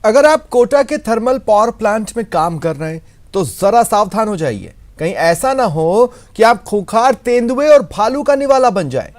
अगर आप कोटा के थर्मल पावर प्लांट में काम कर रहे हैं तो जरा सावधान हो जाइए, कहीं ऐसा ना हो कि आप खूंखार तेंदुए और भालू का निवाला बन जाए।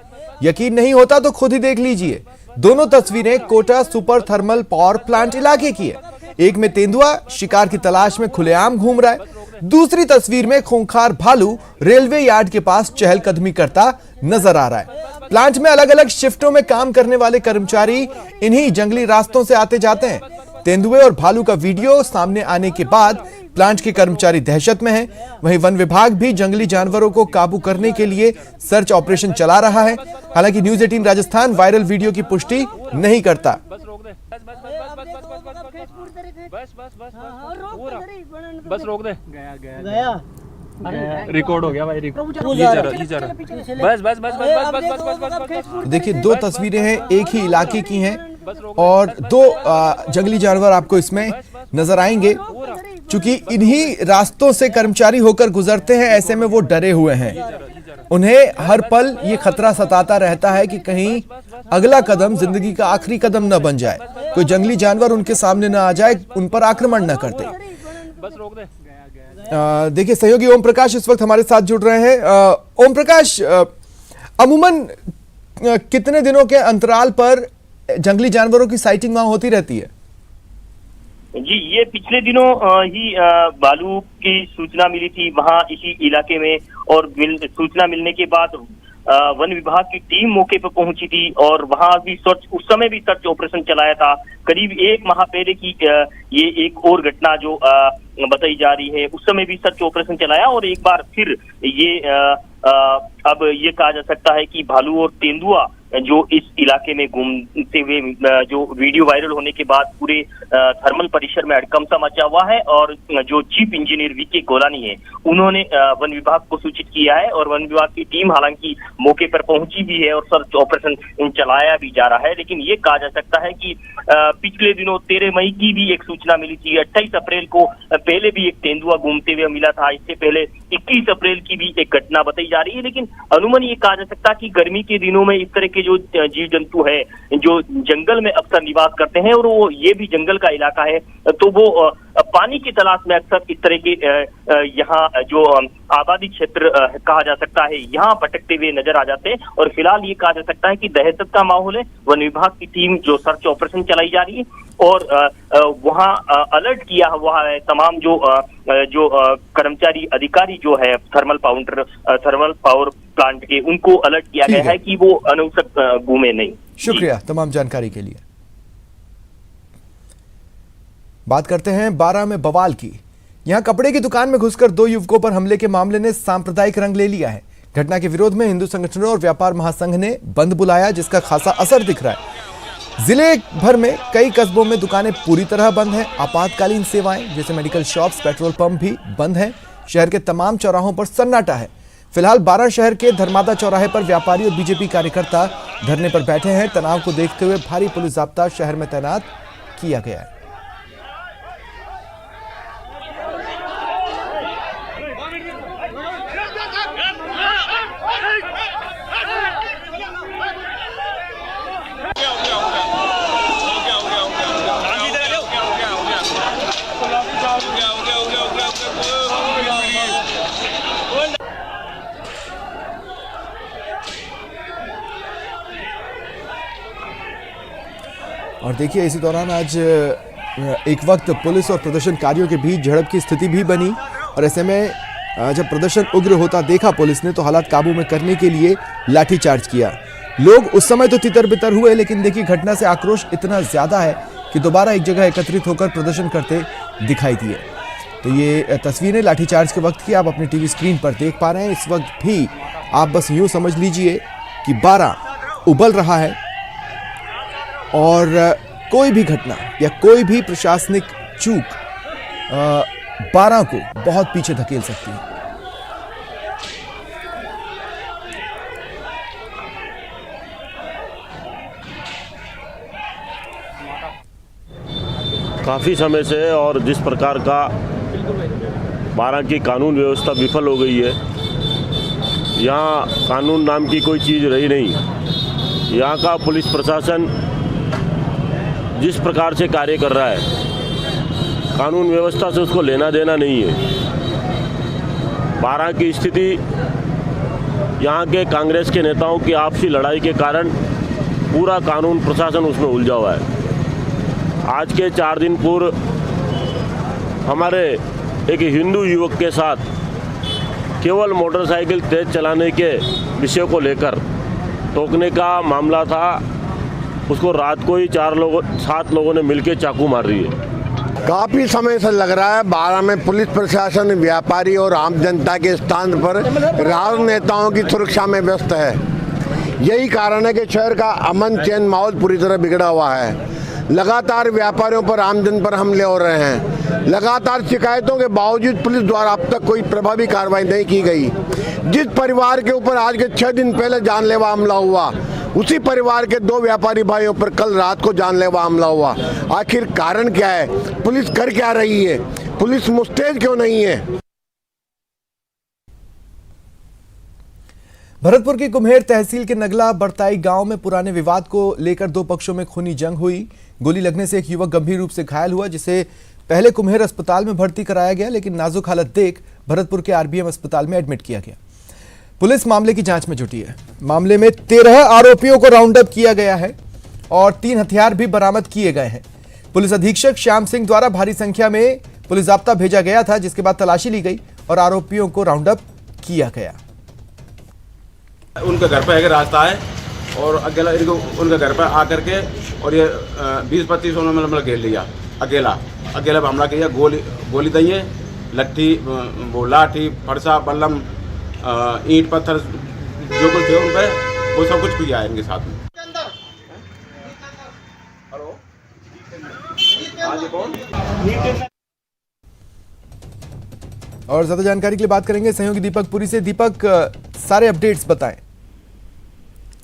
यकीन नहीं होता तो खुद ही देख लीजिए। दोनों तस्वीरें Kota super thermal power plant इलाके की है। एक में तेंदुआ शिकार की तलाश में खुलेआम घूम रहा है, दूसरी तस्वीर में खूंखार भालू रेलवे यार्ड के पास चहलकदमी करता नजर आ रहा है। प्लांट में अलग अलग शिफ्टों में काम करने वाले कर्मचारी इन्हीं जंगली रास्तों से आते जाते हैं। तेंदुए और भालू का वीडियो सामने आने के बाद प्लांट के कर्मचारी दहशत में हैं। वहीं वन विभाग भी जंगली जानवरों को काबू करने के लिए सर्च ऑपरेशन चला रहा है। हालांकि न्यूज 18 राजस्थान वायरल वीडियो की पुष्टि नहीं करता। बस रोक दे। गया रिकॉर्ड हो गया भाई, बस। देखिए, दो तस्वीरें हैं, एक ही इलाके की हैं और दो जंगली जानवर आपको इसमें नजर आएंगे। चूंकि इन्हीं रास्तों से कर्मचारी होकर गुजरते हैं, ऐसे में वो डरे हुए हैं। उन्हें हर पल ये खतरा सताता रहता है कि कहीं अगला कदम जिंदगी का आखिरी कदम न बन जाए, कोई जंगली जानवर उनके सामने न आ जाए, उन पर आक्रमण न कर दे। देखिए, सहयोगी ओम प्रकाश इस वक्त हमारे साथ जुड़ रहे हैं। ओम प्रकाश, अमूमन कितने दिनों के अंतराल पर जंगली जानवरों की साइटिंग वहां होती रहती है? जी, ये पिछले दिनों ही भालू की सूचना मिली थी वहां इसी इलाके में, और सूचना मिलने के बाद वन विभाग की टीम मौके पर पहुंची थी और वहां भी उस समय भी सर्च ऑपरेशन चलाया था। करीब एक माह पहले की ये एक और घटना जो बताई जा रही है, उस समय भी सर्च ऑपरेशन चलाया और एक बार फिर ये अब ये कहा जा सकता है कि भालू और तेंदुआ जो इस इलाके में घूमते हुए जो वीडियो वायरल होने के बाद पूरे थर्मल परिसर में हड़कंप मचा हुआ है। और जो चीफ इंजीनियर वीके गोलानी है, उन्होंने वन विभाग को सूचित किया है और वन विभाग की टीम हालांकि मौके पर पहुंची भी है और सर्च ऑपरेशन चलाया भी जा रहा है। लेकिन ये कहा जा सकता है कि पिछले दिनों 13 मई की भी एक सूचना मिली थी। 28 अप्रैल को पहले भी एक तेंदुआ घूमते हुए मिला था। इससे पहले 21 अप्रैल की भी एक घटना बताई जा रही है। लेकिन अनुमान ये कहा जा सकता है कि गर्मी के दिनों में इस तरह के जो जीव जंतु है जो जंगल में अक्सर निवास करते हैं, और वो ये भी जंगल का इलाका है, तो वो पानी की तलाश में अक्सर इस तरह के यहाँ जो आबादी क्षेत्र कहा जा सकता है, यहाँ भटकते हुए नजर आ जाते हैं। और फिलहाल ये कहा जा सकता है कि दहशत का माहौल है। वन विभाग की टीम जो सर्च ऑपरेशन चलाई जा रही है और वहाँ अलर्ट किया हुआ है तमाम जो कर्मचारी अधिकारी जो है थर्मल पावर प्लांट के, उनको अलर्ट किया गया है कि वो अनावश्यक घूमे नहीं। शुक्रिया तमाम जानकारी के लिए। बात करते हैं बारां में बवाल की। यहां कपड़े की दुकान में घुसकर 2 युवकों पर हमले के मामले ने सांप्रदायिक रंग ले लिया है। घटना के विरोध में हिंदू संगठनों और व्यापार महासंघ ने बंद बुलाया, जिसका खासा असर दिख रहा है। जिले भर में कई कस्बों में दुकानें पूरी तरह बंद हैं। आपातकालीन सेवाएं जैसे मेडिकल शॉप्स, पेट्रोल पंप भी बंद हैं। शहर के तमाम चौराहों पर सन्नाटा है। फिलहाल बारां शहर के धर्मादा चौराहे पर व्यापारी और बीजेपी कार्यकर्ता धरने पर बैठे हैं। तनाव को देखते हुए भारी पुलिस जाब्ता शहर में तैनात किया गया है। और देखिए, इसी दौरान आज एक वक्त पुलिस और प्रदर्शनकारियों के बीच झड़प की स्थिति भी बनी और ऐसे में जब प्रदर्शन उग्र होता देखा पुलिस ने, तो हालात काबू में करने के लिए लाठीचार्ज किया। लोग उस समय तो तितर बितर हुए, लेकिन देखिए घटना से आक्रोश इतना ज्यादा है कि दोबारा एक जगह एकत्रित होकर प्रदर्शन करते दिखाई दिए। तो ये तस्वीरें लाठीचार्ज के वक्त की आप अपनी टीवी स्क्रीन पर देख पा रहे हैं। इस वक्त भी आप बस यूं समझ लीजिए कि बारां उबल रहा है और कोई भी घटना या कोई भी प्रशासनिक चूक बारां को बहुत पीछे धकेल सकती है। काफ़ी समय से और जिस प्रकार का बारां की कानून व्यवस्था विफल हो गई है, यहाँ कानून नाम की कोई चीज़ रही नहीं। यहाँ का पुलिस प्रशासन जिस प्रकार से कार्य कर रहा है, कानून व्यवस्था से उसको लेना देना नहीं है। बारां की स्थिति यहाँ के कांग्रेस के नेताओं की आपसी लड़ाई के कारण पूरा कानून प्रशासन उसमें उलझा हुआ है। आज के 4 दिन पूर्व हमारे एक हिंदू युवक के साथ केवल मोटरसाइकिल तेज चलाने के विषय को लेकर टोकने का मामला था। उसको रात को ही 7 लोगों ने मिलकर चाकू मार दी है। काफ़ी समय से लग रहा है बारां में पुलिस प्रशासन व्यापारी और आम जनता के स्थान पर राजनेताओं की सुरक्षा में व्यस्त है। यही कारण है कि शहर का अमन चैन माहौल पूरी तरह बिगड़ा हुआ है। लगातार व्यापारियों पर आमजन पर हमले हो रहे हैं। लगातार शिकायतों के बावजूद पुलिस द्वारा अब तक कोई प्रभावी कार्रवाई नहीं की गई। जिस परिवार के ऊपर आज के 6 दिन पहले जानलेवा हमला हुआ, उसी परिवार के 2 व्यापारी भाइयों पर कल रात को जानलेवा हमला हुआ। आखिर कारण क्या है? पुलिस कर क्या रही है? पुलिस मुस्तैद क्यों नहीं है? भरतपुर की कुम्हेर तहसील के नगला बड़ताई गांव में पुराने विवाद को लेकर 2 पक्षों में खूनी जंग हुई। गोली लगने से एक युवक गंभीर रूप से घायल हुआ, जिसे पहले कुम्हेर अस्पताल में भर्ती कराया गया, लेकिन नाजुक हालत देख भरतपुर के आरबीएम अस्पताल में एडमिट किया गया। पुलिस मामले की जांच में जुटी है। मामले में 13 आरोपियों को राउंड अप किया गया है और 3 हथियार भी बरामद किए गए हैं। पुलिस अधीक्षक श्याम सिंह द्वारा भारी संख्या में पुलिस जाब्ता भेजा गया था, जिसके बाद तलाशी ली गई और आरोपियों को राउंड अप किया गया। उनके घर पे एक रास्ता है और अकेला इनको उनके घर पे आकर के और ये 20-25 मतलब घेर लिया। अकेला हमला किया। गोली दइए, लट्ठी, वो लाठी, फरसा, बल्लम, ईंट पत्थर जो कुछ थे उन पे वो सब कुछ किया है इनके साथ में। हेलो, हाँ जी, कौन? और ज्यादा जानकारी के लिए बात करेंगे सहयोगी दीपक पुरी से। दीपक, सारे अपडेट्स बताएं।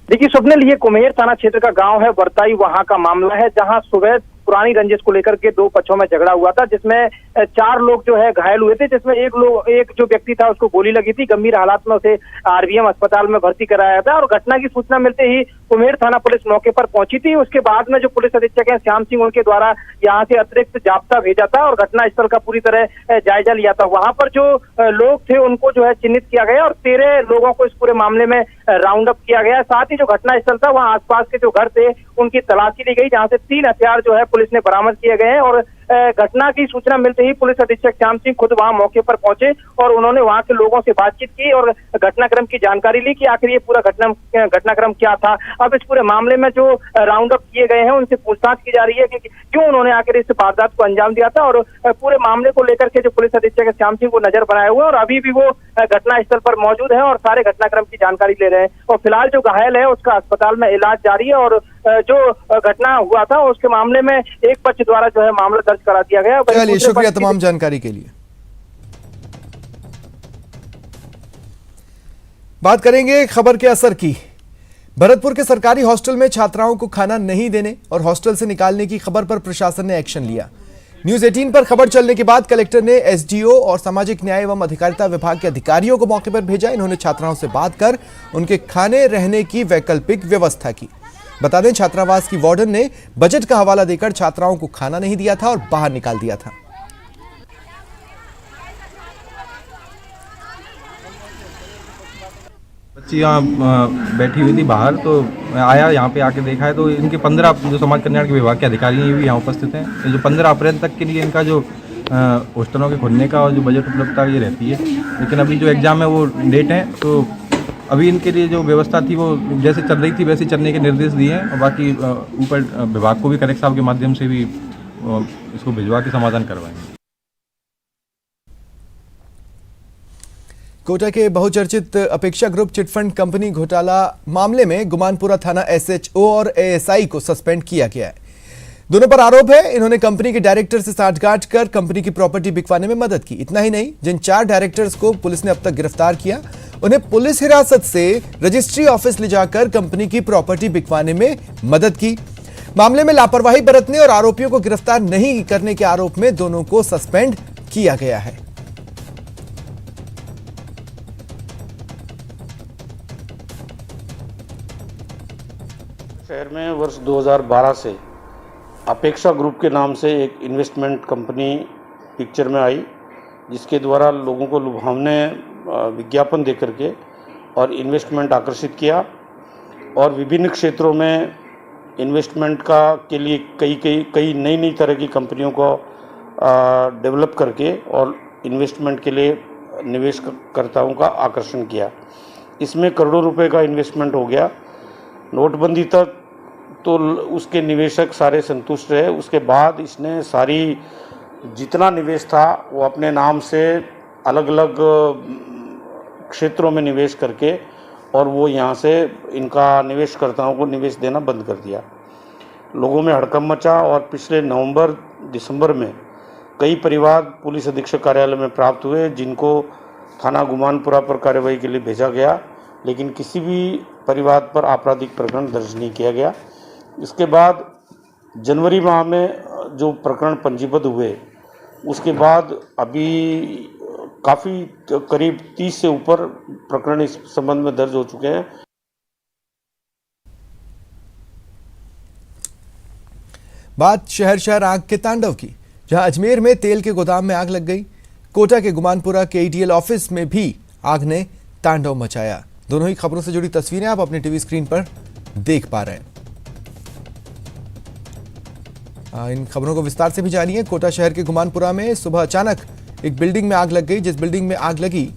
देखिए स्वप्निल, ये कुम्हेर थाना क्षेत्र का गांव है बड़ताई, वहां का मामला है जहां सुबह पुरानी रंजिश को लेकर के 2 पक्षों में झगड़ा हुआ था, जिसमें 4 लोग जो है घायल हुए थे, जिसमें एक जो व्यक्ति था उसको गोली लगी थी। गंभीर हालात में उसे आरबीएम अस्पताल में भर्ती कराया था और घटना की सूचना मिलते ही कुम्हेर थाना पुलिस मौके पर पहुंची थी। उसके बाद में जो पुलिस अधीक्षक है श्याम सिंह, उनके द्वारा यहाँ से अतिरिक्त जाब्ता भेजा था और घटना स्थल का पूरी तरह जायजा लिया था। वहां पर जो लोग थे उनको जो है चिन्हित किया गया और 13 लोगों को इस पूरे मामले में राउंड अप किया गया। साथ ही जो घटना स्थल था वहाँ आसपास के जो घर थे उनकी तलाशी ली गई, जहाँ से 3 हथियार जो है पुलिस ने बरामद किए गए हैं। और घटना की सूचना मिलते ही पुलिस अधीक्षक श्याम सिंह खुद वहां मौके पर पहुंचे और उन्होंने वहां के लोगों से बातचीत की और घटनाक्रम की जानकारी ली कि आखिर ये पूरा घटनाक्रम क्या था। अब इस पूरे मामले में जो राउंड अप किए गए हैं उनसे पूछताछ की जा रही है कि क्यों उन्होंने आखिर इस वारदात को अंजाम दिया था। और पूरे मामले को लेकर के जो पुलिस अधीक्षक श्याम सिंह को नजर बनाए हुए और अभी भी वो घटना स्थल पर मौजूद है और सारे घटनाक्रम की जानकारी ले रहे हैं। और फिलहाल जो घायल है उसका अस्पताल में इलाज जारी है और जो घटना हुआ था उसके मामले में एक पक्ष द्वारा जो है मामला दर्ज करा दिया गया। चलिए, शुक्रिया तमाम जानकारी के लिए। बात करेंगे खबर के असर की। भरतपुर के सरकारी हॉस्टल में छात्राओं को खाना नहीं देने और हॉस्टल से निकालने की खबर पर प्रशासन ने एक्शन लिया। न्यूज 18 पर खबर चलने के बाद कलेक्टर ने एसडीओ और सामाजिक न्याय एवं अधिकारिता विभाग के अधिकारियों को मौके पर भेजा। इन्होंने छात्राओं से बात कर उनके खाने रहने की वैकल्पिक व्यवस्था की। बता दें, छात्रावास की वार्डन ने बजट का हवाला देकर छात्राओं को खाना नहीं दिया था और बाहर निकाल दिया था। बच्ची यहाँ बैठी हुई थी बाहर, तो आया यहाँ पे आके देखा है तो इनके 15 जो समाज कल्याण के विभाग के अधिकारी हैं ये भी यहाँ उपस्थित हैं। ये जो 15 अप्रैल तक के लिए इनका जो हॉस्टलों के खुलने का और जो बजट उपलब्धता ये रहती है, लेकिन अभी जो एग्ज़ाम है वो लेट है, तो अभी इनके लिए जो व्यवस्था थी वो जैसे चल रही थी वैसे चलने के निर्देश दिए हैं और बाकी ऊपर विभाग को भी कलेक्टर साहब के माध्यम से भी इसको भिजवा के समाधान करवाएंगे। कोटा के बहुचर्चित अपेक्षा ग्रुप चिटफंड कंपनी घोटाला मामले में गुमानपुरा थाना एसएचओ और एएसआई को सस्पेंड किया गया है। दोनों पर आरोप है इन्होंने कंपनी के डायरेक्टर से साठगांठ कर कंपनी की प्रॉपर्टी बिकवाने में मदद की। इतना ही नहीं, जिन 4 डायरेक्टर्स को पुलिस ने अब तक गिरफ्तार किया उन्हें पुलिस हिरासत से रजिस्ट्री ऑफिस ले जाकर कंपनी की प्रॉपर्टी बिकवाने में मदद की। मामले में लापरवाही बरतने और आरोपियों को गिरफ्तार नहीं करने के आरोप में दोनों को सस्पेंड किया गया है। शहर में वर्ष 2012 से अपेक्षा ग्रुप के नाम से एक इन्वेस्टमेंट कंपनी पिक्चर में आई, जिसके द्वारा लोगों को लुभावने विज्ञापन दे करके और इन्वेस्टमेंट आकर्षित किया और विभिन्न क्षेत्रों में इन्वेस्टमेंट के लिए कई नई तरह की कंपनियों को डेवलप करके और इन्वेस्टमेंट के लिए निवेशकर्ताओं का आकर्षण किया। इसमें करोड़ों रुपए का इन्वेस्टमेंट हो गया। नोटबंदी तक तो उसके निवेशक सारे संतुष्ट रहे। उसके बाद इसने सारी जितना निवेश था वो अपने नाम से अलग अलग क्षेत्रों में निवेश करके और वो यहाँ से इनका निवेशकर्ताओं को निवेश देना बंद कर दिया। लोगों में हड़कंप मचा और पिछले नवंबर-दिसंबर में कई परिवार पुलिस अधीक्षक कार्यालय में प्राप्त हुए, जिनको थाना गुमानपुरा पर कार्रवाई के लिए भेजा गया, लेकिन किसी भी परिवार पर आपराधिक प्रकरण दर्ज नहीं किया गया। इसके बाद जनवरी माह में जो प्रकरण पंजीबद्ध हुए, उसके बाद अभी काफ़ी करीब 30 से ऊपर प्रकरण इस संबंध में दर्ज हो चुके हैं। बात शहर आग के तांडव की, जहां अजमेर में तेल के गोदाम में आग लग गई। कोटा के गुमानपुरा के ATL ऑफिस में भी आग ने तांडव मचाया। दोनों ही खबरों से जुड़ी तस्वीरें आप अपने टीवी स्क्रीन पर देख पा रहे हैं। इन खबरों को विस्तार से भी जानिए। कोटा शहर के गुमानपुरा में सुबह अचानक एक बिल्डिंग में आग लग गई। जिस बिल्डिंग में आग लगी,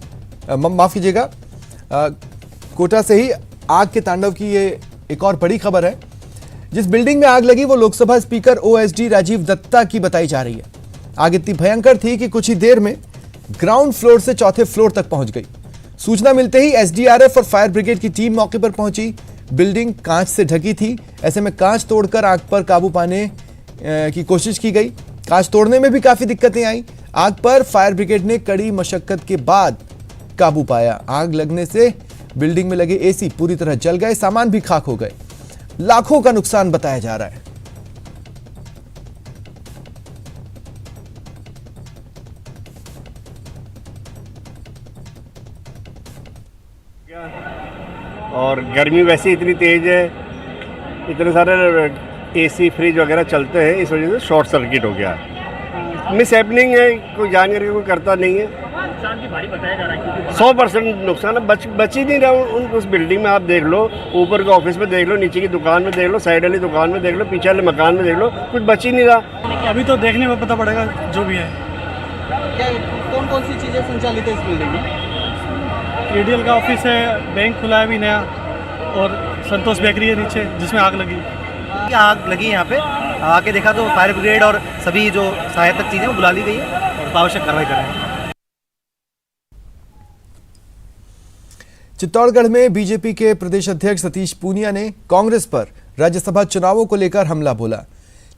माफ कीजिएगा, कोटा से ही आग के तांडव की ये एक और बड़ी खबर है। जिस बिल्डिंग में आग लगी वो लोकसभा स्पीकर OSD राजीव दत्ता की बताई जा रही है। आग इतनी भयंकर थी कि कुछ ही देर में ग्राउंड फ्लोर से चौथे फ्लोर तक पहुंच गई। सूचना मिलते ही SDRF और फायर ब्रिगेड की टीम मौके पर पहुंची। बिल्डिंग कांच से ढकी थी, ऐसे में कांच तोड़कर आग पर काबू पाने की कोशिश की गई। कांच तोड़ने में भी काफी दिक्कतें आई। आग पर फायर ब्रिगेड ने कड़ी मशक्कत के बाद काबू पाया। आग लगने से बिल्डिंग में लगे AC पूरी तरह जल गए, सामान भी खाक हो गए। लाखों का नुकसान बताया जा रहा है। और गर्मी वैसे इतनी तेज है, इतने सारे AC फ्रिज वगैरह चलते हैं, इस वजह से शॉर्ट सर्किट हो गया। मिस हैपनिंग है, कोई जानकारी कोई करता नहीं है। नुकसान की भारी बताया जा रहा है 100% नुकसान है, बच ही नहीं रहा। उस बिल्डिंग में आप देख लो, ऊपर के ऑफिस में देख लो, नीचे की दुकान में देख लो, साइड वाली दुकान में देख लो, पीछे वाले मकान में देख लो, कुछ बच ही नहीं रहा। अभी तो देखने में पता पड़ेगा जो भी है। क्या कौन सी चीज़ें संचालित है इस बिल्डिंग में? ATL का ऑफिस है, बैंक खुला है अभी नया, और संतोष बेकरी है नीचे जिसमें आग लगी। आग लगी यहाँ पे, आके देखा तो फायर ब्रिगेड और सभी जो सहायक चीज़ें वो बुला ली गई है और आवश्यक कार्रवाई कर रहे हैं। चित्तौड़गढ़ में बीजेपी के प्रदेश अध्यक्ष सतीश पूनिया ने कांग्रेस पर राज्यसभा चुनावों को लेकर हमला बोला।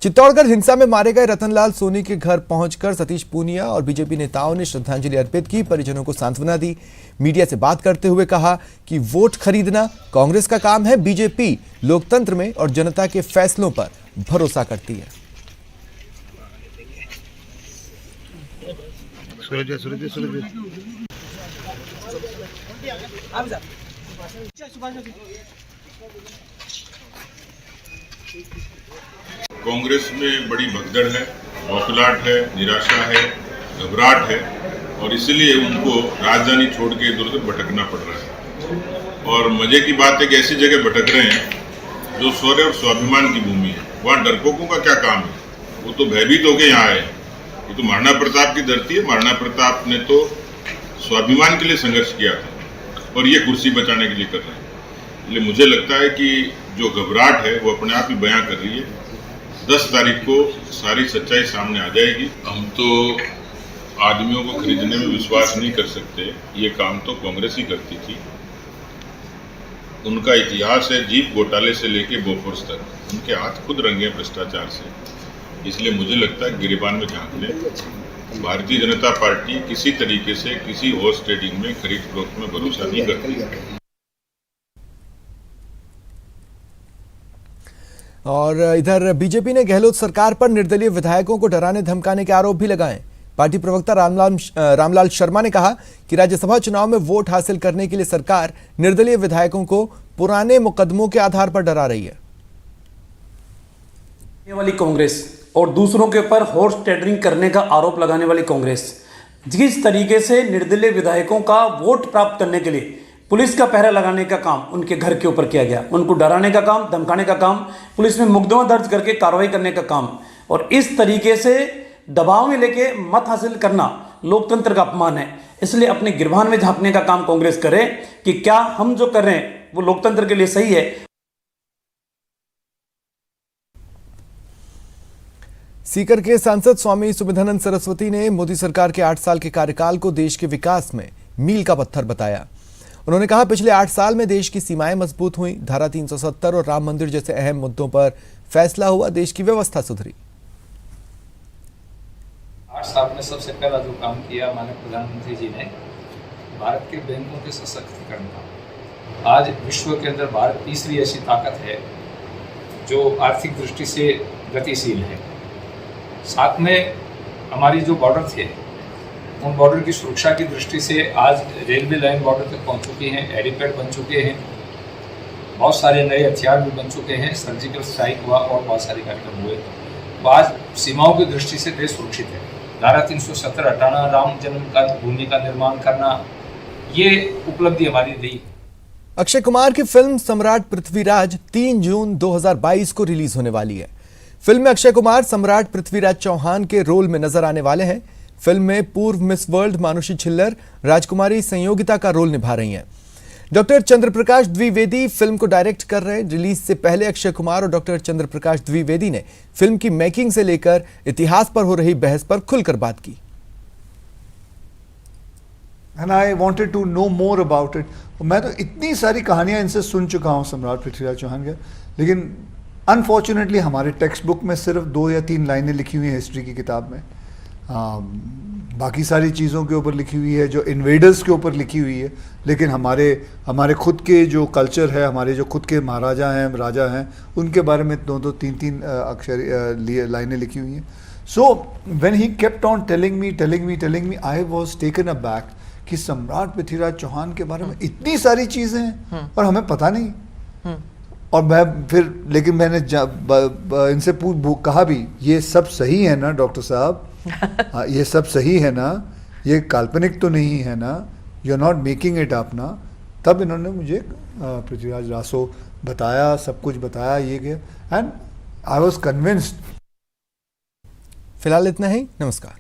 चित्तौड़गढ़ हिंसा में मारे गए रतनलाल सोनी के घर पहुंचकर सतीश पूनिया और बीजेपी नेताओं ने श्रद्धांजलि अर्पित की, परिजनों को सांत्वना दी। मीडिया से बात करते हुए कहा कि वोट खरीदना कांग्रेस का काम है, बीजेपी लोकतंत्र में और जनता के फैसलों पर भरोसा करती है। कांग्रेस में बड़ी भगदड़ है, बौखलाहट है, निराशा है, घबराहट है और इसलिए उनको राजधानी छोड़ के इधर उधर भटकना पड़ रहा है। और मजे की बात है कि ऐसी जगह भटक रहे हैं जो शौर्य और स्वाभिमान की भूमि है। वहाँ डरपोकों का क्या काम है? वो तो भयभीत होकर यहाँ आए। ये तो महाराणा प्रताप की धरती है। महाराणा प्रताप ने तो स्वाभिमान के लिए संघर्ष किया था और ये कुर्सी बचाने के लिए कर रहे हैं। इसलिए मुझे लगता है कि जो घबराहट है वो अपने आप ही बयां कर रही है। 10 तारीख को सारी सच्चाई सामने आ जाएगी। हम तो आदमियों को खरीदने में विश्वास नहीं कर सकते, ये काम तो कांग्रेस ही करती थी। उनका इतिहास है जीप घोटाले से लेके बोफोर्स तक, उनके हाथ खुद रंगे भ्रष्टाचार से। इसलिए मुझे लगता है गिरेबान में झांक लें। भारतीय जनता पार्टी किसी तरीके से किसी हॉर्स ट्रेडिंग में खरीद फरोख्त में भरोसा नहीं करती। और इधर बीजेपी ने गहलोत सरकार पर निर्दलीय विधायकों को डराने धमकाने के आरोप भी लगाए। पार्टी प्रवक्ता रामलाल शर्मा ने कहा कि राज्यसभा चुनाव में वोट हासिल करने के लिए सरकार निर्दलीय विधायकों को पुराने मुकदमों के आधार पर डरा रही है। ये वाली कांग्रेस और दूसरों के ऊपर हॉर्स ट्रेडिंग करने का आरोप लगाने वाली कांग्रेस, जिस तरीके से निर्दलीय विधायकों का वोट प्राप्त करने के लिए पुलिस का पहरा लगाने का काम उनके घर के ऊपर किया गया, उनको डराने का काम, धमकाने का काम, पुलिस में मुकदमा दर्ज करके कार्रवाई करने का काम, और इस तरीके से दबाव में लेके मत हासिल करना लोकतंत्र का अपमान है। इसलिए अपने गिरबान में झांकने का काम कांग्रेस करे कि क्या हम जो कर रहे हैं वो लोकतंत्र के लिए सही है। सीकर के सांसद स्वामी सुमिधानंद सरस्वती ने मोदी सरकार के 8 साल के कार्यकाल को देश के विकास में मील का पत्थर बताया। उन्होंने कहा, पिछले 8 साल में देश की सीमाएं मजबूत हुई, धारा 370 और राम मंदिर जैसे अहम मुद्दों पर फैसला हुआ, देश की व्यवस्था सुधरी। 8 साल में सबसे पहला जो काम किया माननीय प्रधानमंत्री जी ने, भारत के बैंकों के सशक्तिकरण का। आज विश्व के अंदर भारत तीसरी ऐसी ताकत है जो आर्थिक दृष्टि से गतिशील है। साथ में हमारी जो बॉर्डर थे, उन बॉर्डर की सुरक्षा की दृष्टि से आज रेलवे लाइन बॉर्डर तक पहुंच चुकी हैं, हेलीपैड बन चुके हैं, बहुत सारे नए हथियार भी बन चुके हैं, सर्जिकल स्ट्राइक हुआ और बहुत सारे कार्यक्रम हुए। तो आज सीमाओं की दृष्टि से देश सुरक्षित है। धारा 370 हटाना, राम जन्म का भूमि का निर्माण करना, ये उपलब्धि हमारी रही। अक्षय कुमार की फिल्म सम्राट पृथ्वीराज 3 जून 2022 को रिलीज होने वाली है। फिल्म में अक्षय कुमार सम्राट पृथ्वीराज चौहान के रोल में नजर आने वाले हैं। फिल्म में पूर्व मिस वर्ल्ड मानुषी छिल्लर राजकुमारी संयोगिता का रोल निभा रही हैं। डॉक्टर चंद्रप्रकाश द्विवेदी फिल्म को डायरेक्ट कर रहे हैं। रिलीज से पहले अक्षय कुमार और डॉक्टर चंद्रप्रकाश द्विवेदी ने फिल्म की मेकिंग से लेकर इतिहास पर हो रही बहस पर खुलकर बात की। And I wanted to know more about it. मैं तो इतनी सारी कहानियां इनसे सुन चुका हूं सम्राट पृथ्वीराज चौहान के, लेकिन अनफॉर्चुनेटली हमारे टेक्स्ट बुक में सिर्फ 2 या 3 लाइनें लिखी हुई हैं हिस्ट्री की किताब में। बाकी सारी चीज़ों के ऊपर लिखी हुई है, जो इन्वेडर्स के ऊपर लिखी हुई है, लेकिन हमारे खुद के जो कल्चर है, हमारे जो खुद के महाराजा हैं, राजा हैं, उनके बारे में 2-2, 3-3 अक्षर लाइनें लिखी हुई हैं। So when he kept on telling me, I was taken aback कि सम्राट पृथ्वीराज चौहान के बारे में इतनी सारी चीज़ें हैं और हमें पता नहीं। और लेकिन मैंने इनसे कहा भी, ये सब सही है ना डॉक्टर साहब, ये सब सही है ना, ये काल्पनिक तो नहीं है ना, you are not making it up ना। तब इन्होंने मुझे पृथ्वीराज रासो बताया, सब कुछ बताया, ये गया, एंड आई वॉज कन्विंस्ड। फिलहाल इतना ही, नमस्कार।